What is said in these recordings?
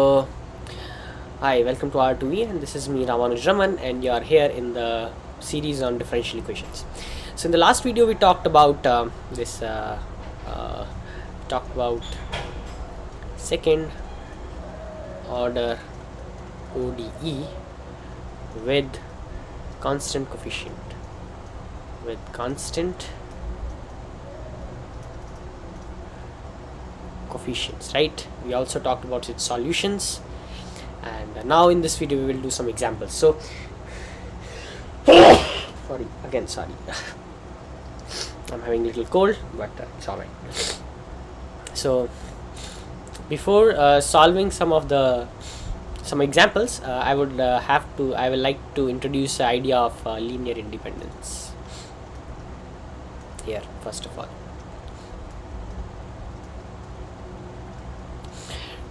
So, hi, welcome to R2E, and this is me, Ramanuj Raman, and you are here in the series on differential equations. So, in the last video, we talked about uh, talked about second order ODE with constant coefficient, with constant coefficients, right? We also talked about its solutions, and now in this video, we will do some examples. So, sorry. I'm having a little cold, but it's all right. So before solving some examples, I would like to introduce the idea of linear independence here first of all.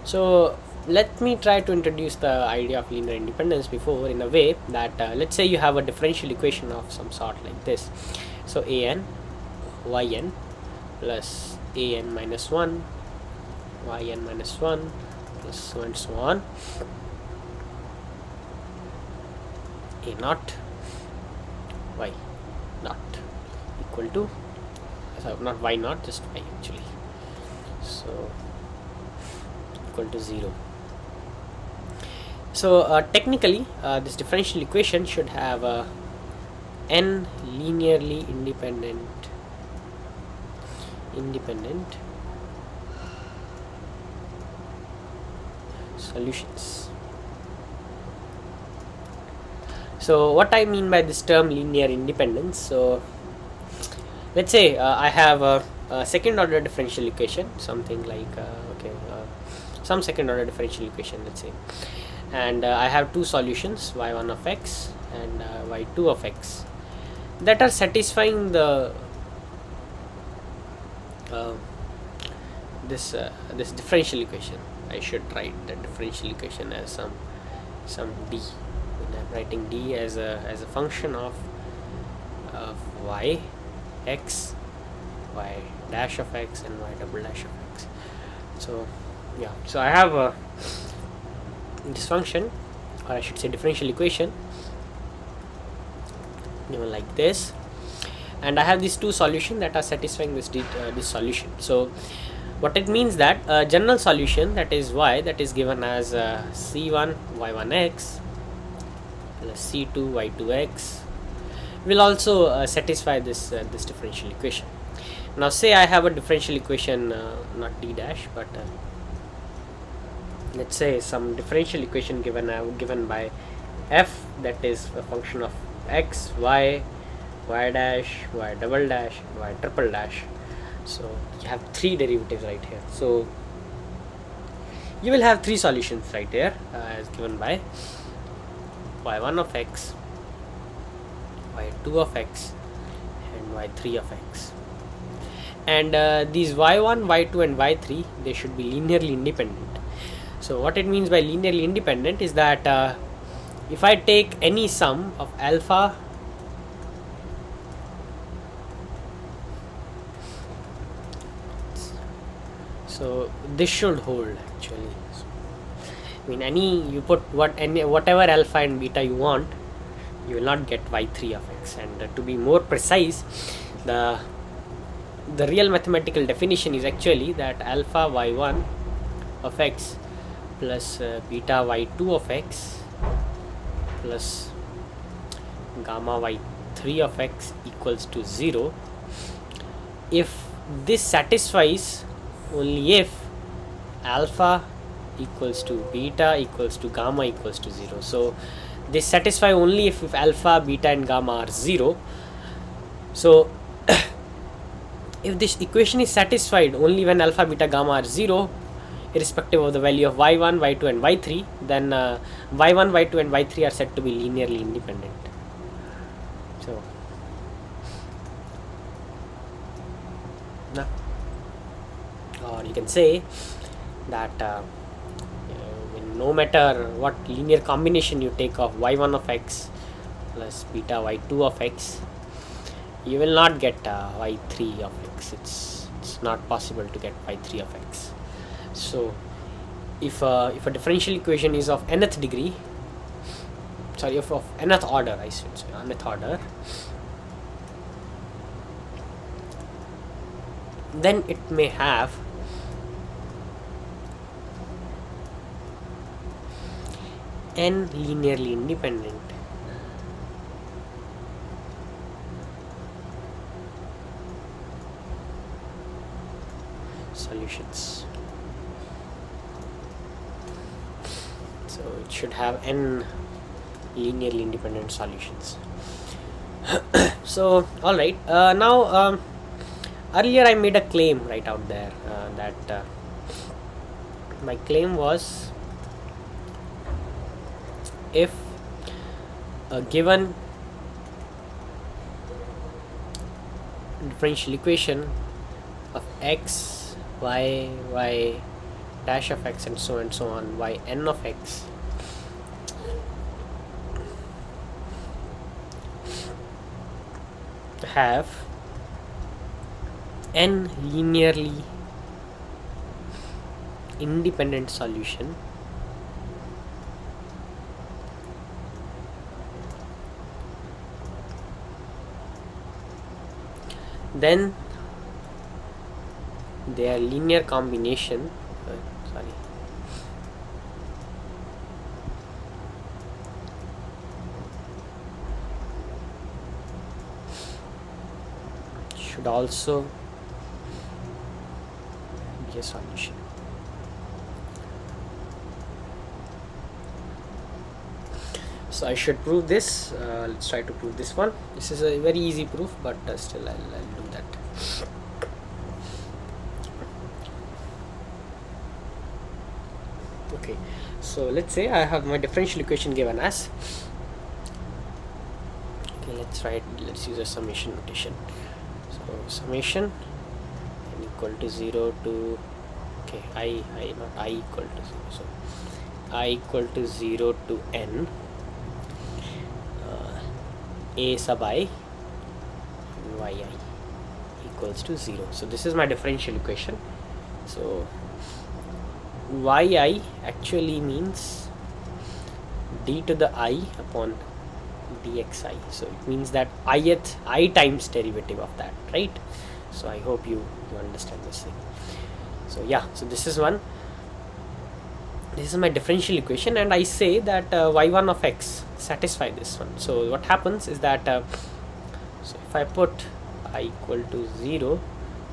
So let me try to introduce the idea of linear independence before in a way that let's say you have a differential equation of some sort like this. So an yn plus an minus 1 yn minus 1 plus so and so on a naught y naught equal to, not y naught, just y actually, so equal to 0. So technically this differential equation should have n linearly independent solutions. So what I mean by this term linear independence, so let's say I have a second order differential equation, something like some second order differential equation, let's say, and I have two solutions, y1 of x and y2 of x, that are satisfying the this differential equation. I should write the differential equation as some d, and I'm writing d as a function of y x, y dash of x, and y double dash of x. So yeah, so I have this function, or I should say differential equation, like this, and I have these two solutions that are satisfying this solution. So what it means that a general solution, that is y, that is given as c1 y1x plus c2 y2x, will also satisfy this differential equation. Now say I have a differential equation, not d dash, but let's say some differential equation given by f, that is a function of x, y dash, y double dash, y triple dash. So you have three derivatives right here. So you will have three solutions right here as given by y1 of x, y2 of x, and y3 of x. And these y1, y2, and y3, they should be linearly independent. So what it means by linearly independent is that if I take any sum of alpha so this should hold actually. I mean, you put whatever alpha and beta you want, you will not get y3 of x. And to be more precise, the real mathematical definition is actually that alpha y1 of x plus beta y2 of x plus gamma y3 of x equals to 0 if this satisfies only if alpha equals to beta equals to gamma equals to 0. So they satisfy only if alpha, beta, and gamma are 0. So if this equation is satisfied only when alpha, beta, gamma are 0, irrespective of the value of y1, y2, and y3, then y1, y2, and y3 are said to be linearly independent. So or you can say that no matter what linear combination you take of y1 of x plus beta y2 of x, you will not get y3 of x. It's not possible to get y3 of x. So if a differential equation is of nth degree, sorry, of nth order, I should say nth order, then it may have n linearly independent solutions. So it should have n linearly independent solutions. So alright, now earlier I made a claim right out there that my claim was, if a given differential equation of x, y dash of x, and so on, y n of x have n linearly independent solution, then their linear combination should also be a solution. So I should prove this. Let's try to prove this one. This is a very easy proof, but still I'll do that. Okay, so let's say I have my differential equation given as, okay, let's use a summation notation. So summation n equal to 0 to, okay, I not I equal to 0, so I equal to 0 to n a sub I yi equals to 0. So this is my differential equation. So yi actually means d to the I upon dxi, so it means that I times derivative of that, right? So I hope you understand this thing. So yeah, so this is my differential equation, and I say that y1 of x satisfy this one. So what happens is that so if I put I equal to 0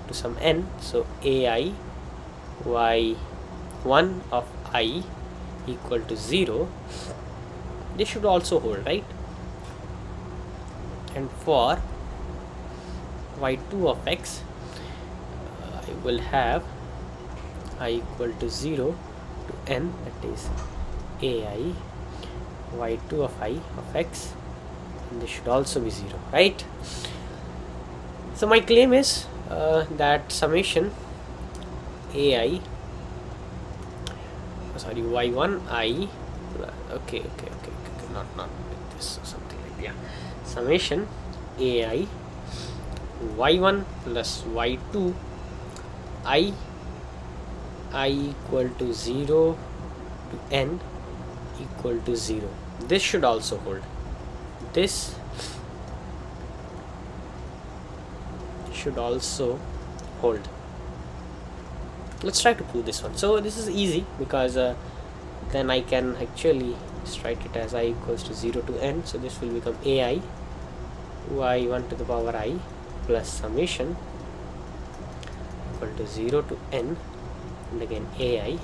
to some n, so ai y1 of I equal to 0, this should also hold, right? And for y2 of x, I will have I equal to 0 to n, that is ai y2 of I of x, and this should also be 0, right? So my claim is that summation ai, sorry, y1 I, okay, not like this, or something like, yeah, summation ai y1 plus y2 I equal to 0 to n equal to 0. This should also hold. This should also hold. Let's try to prove this one. So this is easy, because then I can actually just write it as I equals to 0 to n. So this will become ai y1 to the power I plus summation equal to 0 to n, and again ai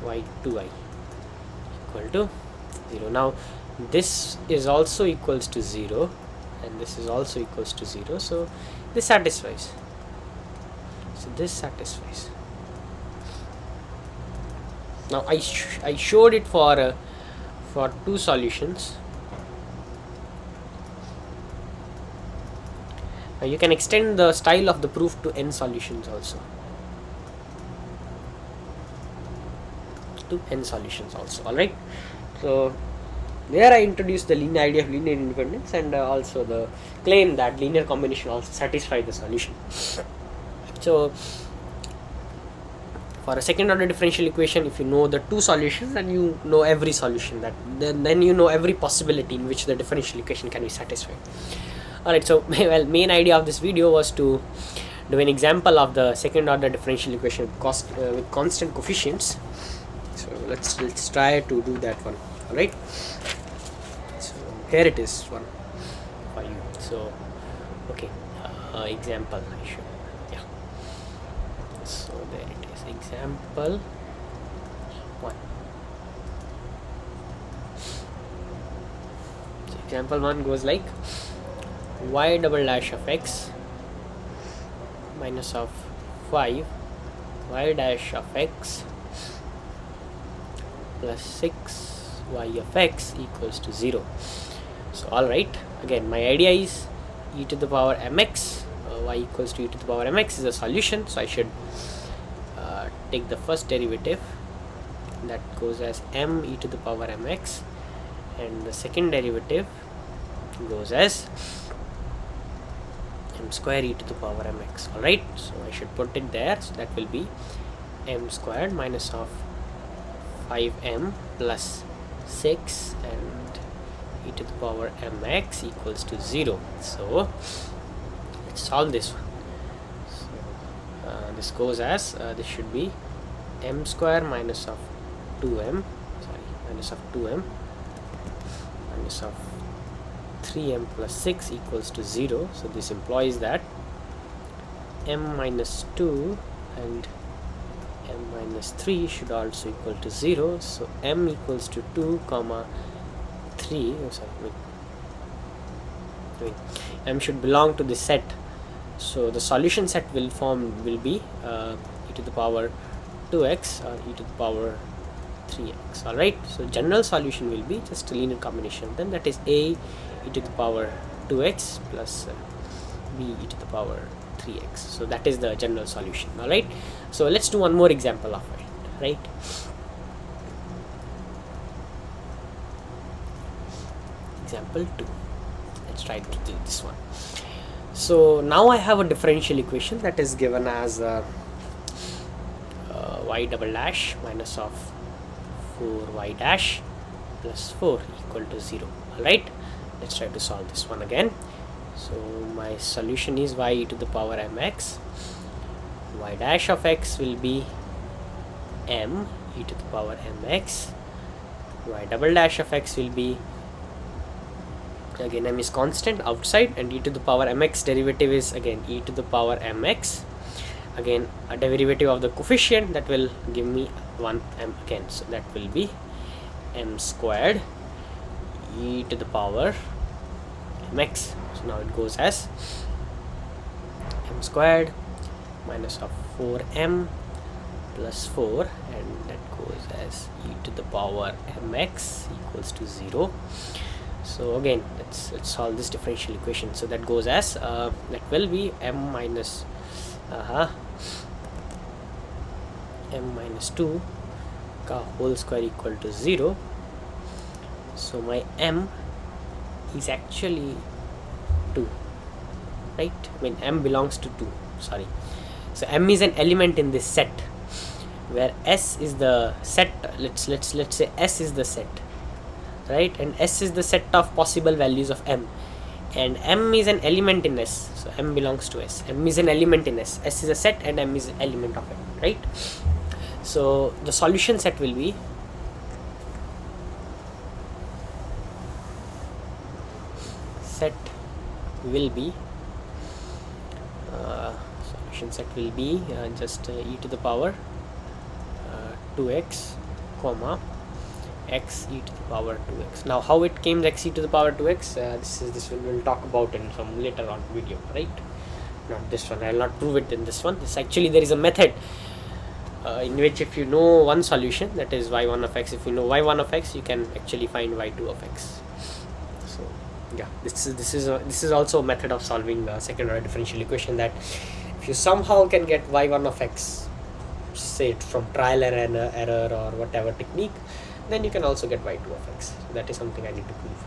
y2i equal to 0. Now this is also equals to 0, and this is also equals to 0, so this satisfies. So this satisfies. Now I showed it for 2 solutions. Now you can extend the style of the proof to n solutions also. Alright. So there I introduced the linear idea of linear independence, and also the claim that linear combination also satisfy the solution. So for a second order differential equation, if you know the two solutions, then you know every solution, that then you know every possibility in which the differential equation can be satisfied. Alright, so well, main idea of this video was to do an example of the second order differential equation with constant coefficients. So let's try to do that one. Alright, so here it is one for you. So okay, example I should, yeah, so there it is, example 1. So example 1 goes like y double dash of x minus of 5 y dash of x plus 6 y of x equals to 0. So alright, again my idea is e to the power mx, y equals to e to the power mx is a solution, so I should take the first derivative, that goes as m e to the power mx, and the second derivative goes as m square e to the power mx. Alright, so I should put it there, so that will be m squared minus of 5m plus 6 and e to the power mx equals to 0. So let's solve this one. So this goes as this should be m square minus of 2m, minus of 2m minus of 3m plus 6 equals to 0. So this implies that m minus 2 and m minus 3 should also equal to 0. So m equals to 2 comma 3, m should belong to this set. So the solution set will be e to the power 2x or e to the power 3x. Alright, so general solution will be just a linear combination, then that is a e to the power 2x plus b e to the power 3x. So that is the general solution. Alright, so let's do one more example of it. Right, example 2, let's try to do this one. So now I have a differential equation that is given as y double dash minus of 4y dash plus 4 equal to 0. Alright, let's try to solve this one again. So my solution is y e to the power mx, y dash of x will be m e to the power mx, y double dash of x will be, again m is constant outside, and e to the power mx derivative is again e to the power mx, again a derivative of the coefficient that will give me 1m again, so that will be m squared e to the power mx. So now it goes as m squared minus of 4m plus 4, and that goes as e to the power mx equals to 0. So again let's solve this differential equation. So that goes as that will be m minus m minus 2 ka whole square equal to 0. So my m is actually 2, right? I mean m belongs to 2, sorry. So m is an element in this set, where s is the set. Let's say s is the set, right? And s is the set of possible values of m, and m is an element in s, so m belongs to s. M is an element in s, s is a set and m is an element of it, right? So the solution set will be solution set will be just e to the power 2x comma x e to the power 2x. Now how it came x e to the power 2x, this we'll talk about in some later on video, right? Not this one, I will not prove it in this one. This actually, there is a method in which if you know one solution, that is y1 of x, if you know y1 of x, you can actually find y2 of x. So yeah, this is also a method of solving the second order differential equation, that if you somehow can get y1 of x, say it from trial and error or whatever technique, then you can also get y2 of x. So that is something I need to prove.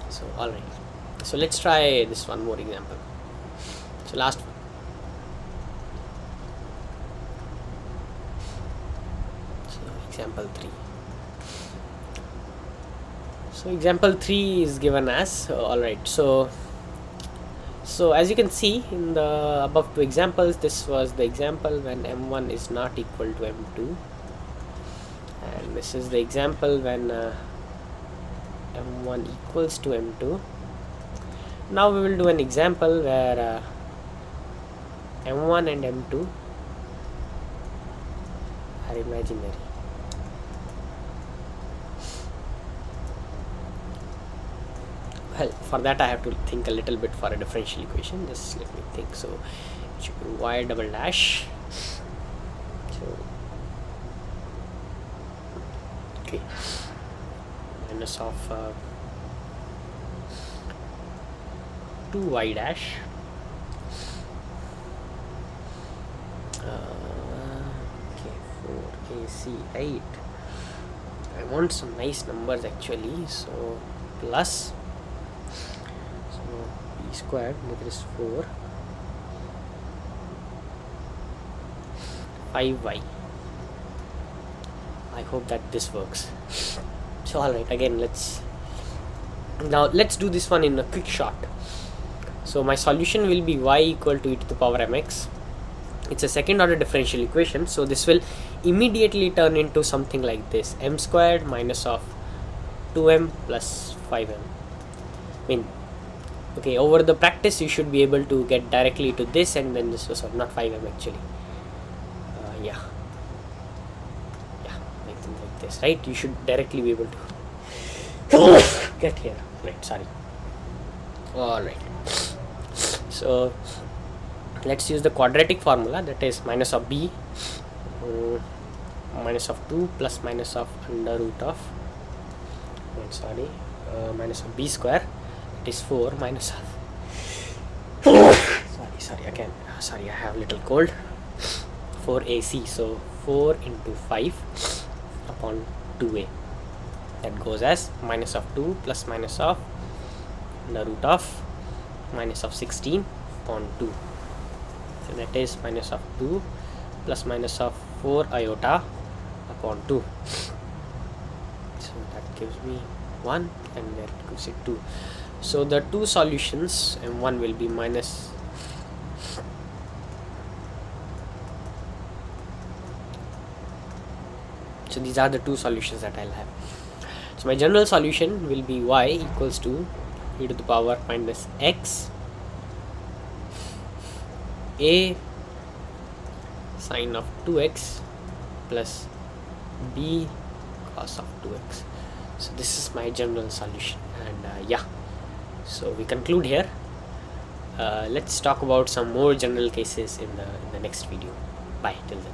So alright, so let's try this one more example. So last one. example 3. So example 3 is given as alright, so as you can see in the above two examples, this was the example when m1 is not equal to m2, and this is the example when m1 equals to m2. Now we will do an example where m1 and m2 are imaginary. Well, for that I have to think a little bit for a differential equation. Just let me think. So it should be y double dash. So okay, minus of 2y dash K4AC8. I want some nice numbers actually, so plus, so b squared, that is 4 5y. I hope that this works. So alright, again let's do this one in a quick shot. So my solution will be y equal to e to the power mx. It's a second order differential equation, so this will immediately turn into something like this: m squared minus of 2m plus 5m. I mean, okay, over the practice you should be able to get directly to this, and then this was not 5m actually. Yeah, like things like this, right? You should directly be able to get here, right? Sorry. All right. So let's use the quadratic formula, that is minus of b minus of 2 plus minus of under root of minus of b square, it is 4 minus of sorry, I have a little cold. 4ac, so 4 into 5 upon 2a, that goes as minus of 2 plus minus of under root of minus of 16 upon 2. So that is minus of 2 plus minus of 4 iota upon 2. So that gives me 1 and that gives it 2. So the two solutions, m1 will be minus so these are the two solutions that I'll have. So my general solution will be y equals to e to the power minus x a sine of 2x plus b cos of 2x. So this is my general solution, and yeah, so we conclude here. Let's talk about some more general cases in the next video. Bye till then.